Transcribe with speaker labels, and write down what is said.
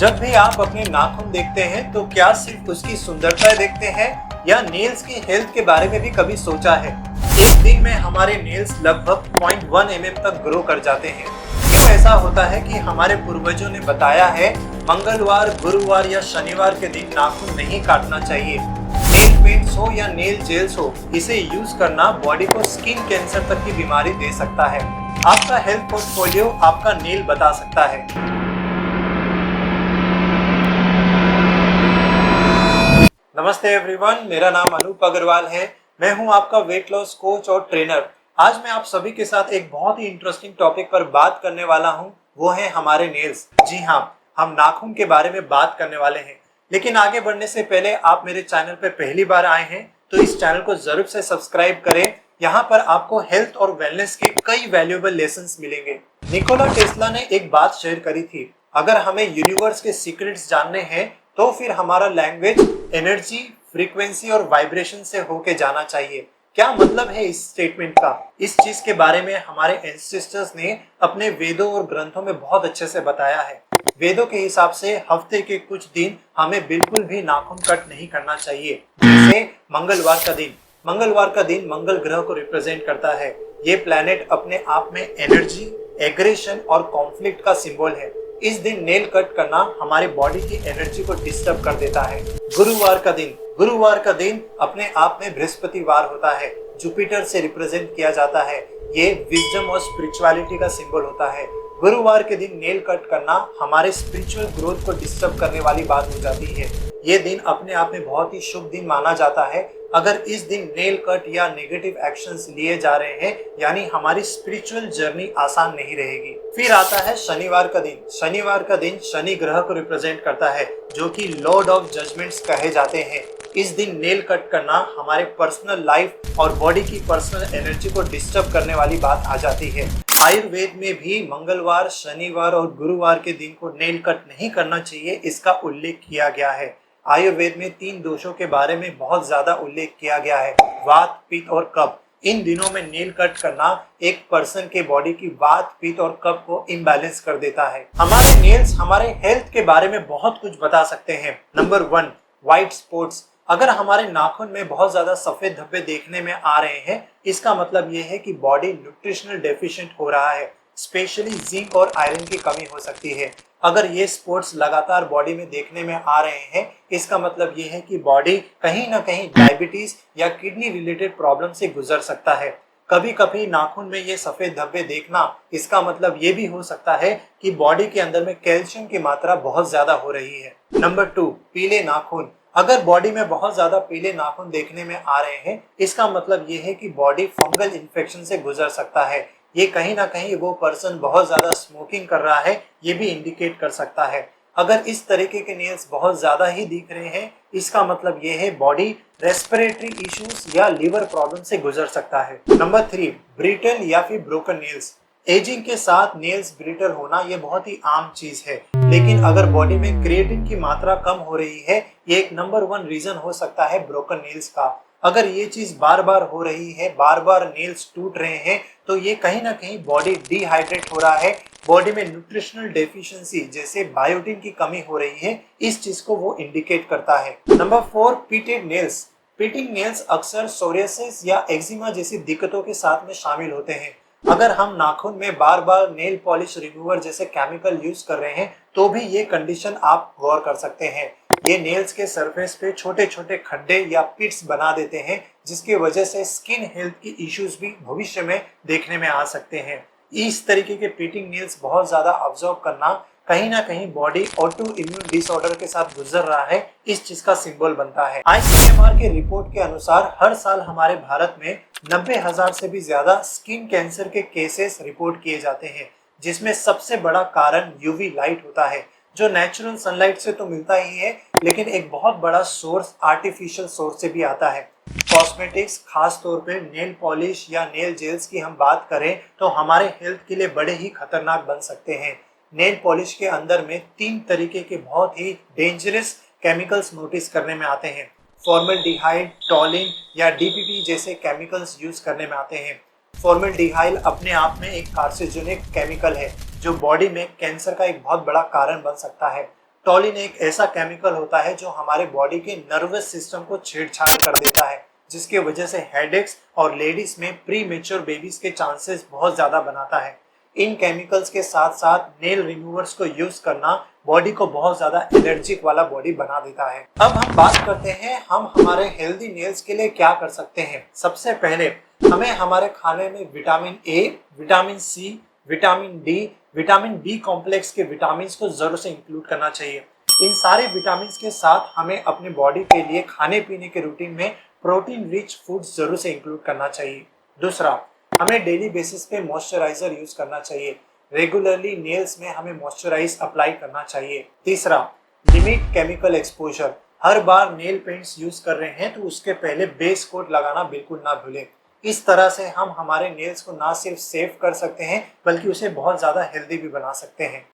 Speaker 1: जब भी आप अपने नाखून देखते हैं तो क्या सिर्फ उसकी सुंदरता देखते हैं या नेल्स की हेल्थ के बारे में भी कभी सोचा है? एक दिन में हमारे नेल्स लगभग 0.1 mm तक ग्रो कर जाते हैं। क्यों ऐसा होता है कि हमारे पूर्वजों ने बताया है मंगलवार, गुरुवार या शनिवार के दिन नाखून नहीं काटना चाहिए। नेल पेंट्स हो या नेल जेल्स हो, इसे यूज करना बॉडी को स्किन कैंसर तक की बीमारी दे सकता है। आपका हेल्थ पोर्टफोलियो आपका नेल बता सकता है। नमस्ते एवरीवन, मेरा नाम अनूप अग्रवाल है। मैं हूं आपका वेट लॉस कोच और ट्रेनर। आज मैं आप सभी के साथ एक बहुत ही इंटरेस्टिंग टॉपिक पर बात करने वाला हूं, वो है हमारे नेल्स। जी हां, हम नाखून के बारे में बात करने वाले हैं। लेकिन आगे बढ़ने से पहले आप मेरे चैनल पर पहली बार आए हैं तो इस चैनल को जरूर से सब्सक्राइब करें। यहाँ पर आपको हेल्थ और वेलनेस के कई वैल्यूएबल लेसन्स मिलेंगे। निकोला टेस्ला ने एक बात शेयर करी थी, अगर हमें यूनिवर्स के सीक्रेट्स जानने हैं तो फिर हमारा लैंग्वेज एनर्जी, फ्रीक्वेंसी और वाइब्रेशन से होके जाना चाहिए। क्या मतलब है इस स्टेटमेंट का? इस चीज के बारे में हमारे एंसेस्टर्स ने अपने वेदों और ग्रंथों में बहुत अच्छे से बताया है। वेदों के हिसाब से हफ्ते के कुछ दिन हमें बिल्कुल भी नाखून कट नहीं करना चाहिए। जैसे मंगलवार का दिन। मंगलवार का दिन मंगल ग्रह को रिप्रेजेंट करता है। ये प्लैनेट अपने आप में एनर्जी, एग्रेशन और कॉन्फ्लिक्ट का सिंबल है। इस दिन नेल कट करना हमारे बॉडी की एनर्जी को डिस्टर्ब कर देता है। गुरुवार का दिन। गुरुवार का दिन अपने आप में बृहस्पतिवार होता है, जुपिटर से रिप्रेजेंट किया जाता है। ये विजडम और स्पिरिचुअलिटी का सिंबल होता है। गुरुवार के दिन नेल कट करना हमारे स्पिरिचुअल ग्रोथ को डिस्टर्ब करने वाली बात हो जाती है। ये दिन अपने आप में बहुत ही शुभ दिन माना जाता है। अगर इस दिन नेल कट या नेगेटिव एक्शंस लिए जा रहे हैं, यानी हमारी स्पिरिचुअल जर्नी आसान नहीं रहेगी। फिर आता है शनिवार का दिन। शनिवार का दिन शनि ग्रह को रिप्रेजेंट करता है, जो कि लॉर्ड ऑफ जजमेंट्स कहे जाते हैं। इस दिन नेल कट करना हमारे पर्सनल लाइफ और बॉडी की पर्सनल एनर्जी को डिस्टर्ब करने वाली बात आ जाती है। आयुर्वेद में भी मंगलवार, शनिवार और गुरुवार के दिन को नेल कट नहीं करना चाहिए, इसका उल्लेख किया गया है। आयुर्वेद में 3 दोषों के बारे में बहुत ज्यादा उल्लेख किया गया है, वात, पित्त और कफ। इन दिनों में नेल कट करना एक पर्सन के बॉडी की वात, पित्त और कफ को इम्बैलेंस कर देता है। हमारे नेल्स हमारे हेल्थ के बारे में बहुत कुछ बता सकते हैं। Number 1, white spots. अगर हमारे नाखून में बहुत ज्यादा सफेद धब्बे देखने में आ रहे हैं, इसका मतलब ये है कि बॉडी न्यूट्रिशनल डेफिशिएंट हो रहा है। स्पेशली जिंक और आयरन की कमी हो सकती है। अगर ये स्पॉट्स लगातार बॉडी में देखने में आ रहे हैं, इसका मतलब ये है कि बॉडी कहीं ना कहीं डायबिटीज या किडनी रिलेटेड प्रॉब्लम से गुजर सकता है। कभी कभी नाखून में ये सफेद धब्बे देखना, इसका मतलब ये भी हो सकता है कि बॉडी के अंदर में कैल्शियम की मात्रा बहुत ज्यादा हो रही है। नंबर 2, पीले नाखून। अगर बॉडी में बहुत ज्यादा पीले नाखून देखने में आ रहे हैं, इसका मतलब ये है कि बॉडी फंगल इन्फेक्शन से गुजर सकता है। ये कहीं ना कहीं वो पर्सन बहुत ज्यादा स्मोकिंग कर रहा है, ये भी इंडिकेट कर सकता है। अगर इस तरीके के नेल्स बहुत ज्यादा ही दिख रहे हैं, इसका मतलब ये है बॉडी रेस्पिरेटरी इश्यूज या लिवर प्रॉब्लम से गुजर सकता है। नंबर 3, ब्रिटल या फिर ब्रोकन नेल्स। एजिंग के साथ नेल्स ब्रिटल होना ये बहुत ही आम चीज है, लेकिन अगर बॉडी में क्रिएटिन की मात्रा कम हो रही है, ये एक नंबर 1 रीजन हो सकता है ब्रोकन नेल्स का। अगर ये चीज बार बार हो रही है, बार बार नेल्स टूट रहे हैं, तो ये कहीं ना कहीं बॉडी डिहाइड्रेट हो रहा है, बॉडी में न्यूट्रिशनल डेफिशिएंसी जैसे बायोटिन की कमी हो रही है, इस चीज को वो इंडिकेट करता है। Number 4, pitted nails. Pitting nails अक्सर सोरियासिस या एक्जिमा जैसी दिक्कतों के साथ में शामिल होते हैं। अगर हम नाखून में बार बार नेल पॉलिश रिमूवर जैसे केमिकल यूज कर रहे हैं, तो भी ये कंडीशन आप गौर कर सकते हैं। ये नेल्स के सरफेस पे छोटे छोटे खड्डे या पिट्स बना देते हैं, जिसकी वजह से स्किन हेल्थ की इश्यूज भी भविष्य में देखने में आ सकते हैं। इस तरीके के पिटिंग नेल्स बहुत ज्यादा ऑब्जर्व करना कहीं ना कहीं बॉडी ऑटो इम्यून डिसऑर्डर के साथ गुजर रहा है, इस चीज का सिंबल बनता है। ICMR के रिपोर्ट के अनुसार हर साल हमारे भारत में 90,000 से भी ज्यादा स्किन कैंसर के केसेस रिपोर्ट किए जाते हैं, जिसमें सबसे बड़ा कारण यूवी लाइट होता है, जो नेचुरल सनलाइट से तो मिलता ही है, लेकिन एक बहुत बड़ा सोर्स आर्टिफिशियल सोर्स से भी आता है। कॉस्मेटिक्स, खास तौर पे नेल पॉलिश या नेल जेल्स की हम बात करें तो हमारे हेल्थ के लिए बड़े ही खतरनाक बन सकते हैं। नेल पॉलिश के अंदर में 3 तरीके के बहुत ही डेंजरस केमिकल्स नोटिस करने में आते हैं। फॉर्मल्डिहाइड, टॉलिन या DPP जैसे केमिकल्स यूज करने में आते हैं। फॉर्मल्डिहाइड अपने आप में एक कार्सिनोजेनिक केमिकल है, जो बॉडी में कैंसर का एक बहुत बड़ा कारण बन सकता है। टॉलिन एक ऐसा केमिकल होता है जो हमारे बॉडी के नर्वस सिस्टम को छेड़छाड़ कर देता है, जिसकी वजह से हेडेक्स और लेडीज में प्री मेच्योर बेबीज के चांसेस बहुत ज्यादा बनाता है। इन केमिकल्स के साथ साथ नेल रिमूवर्स को यूज करना बॉडी को बहुत ज्यादा एलर्जिक वाला बॉडी बना देता है। अब हम बात करते हैं हम हमारे हेल्दी नेल्स के लिए क्या कर सकते हैं। सबसे पहले हमें हमारे खाने में vitamin A, vitamin C, vitamin D, vitamin B complex के विटामिन को जरूर से इंक्लूड करना चाहिए। इन सारे विटामिन के साथ हमें अपने बॉडी के लिए खाने पीने के रूटीन में प्रोटीन रिच फूड जरूर से इंक्लूड करना चाहिए। दूसरा, हमें डेली बेसिस पे मॉइस्चराइजर यूज करना चाहिए। रेगुलरली नेल्स में हमें मॉइस्चराइज अप्लाई करना चाहिए। तीसरा, लिमिट केमिकल एक्सपोजर। हर बार नेल पेंट्स यूज कर रहे हैं तो उसके पहले बेस कोट लगाना बिल्कुल ना भूलें। इस तरह से हम हमारे नेल्स को ना सिर्फ सेव कर सकते हैं बल्कि उसे बहुत ज्यादा हेल्दी भी बना सकते हैं।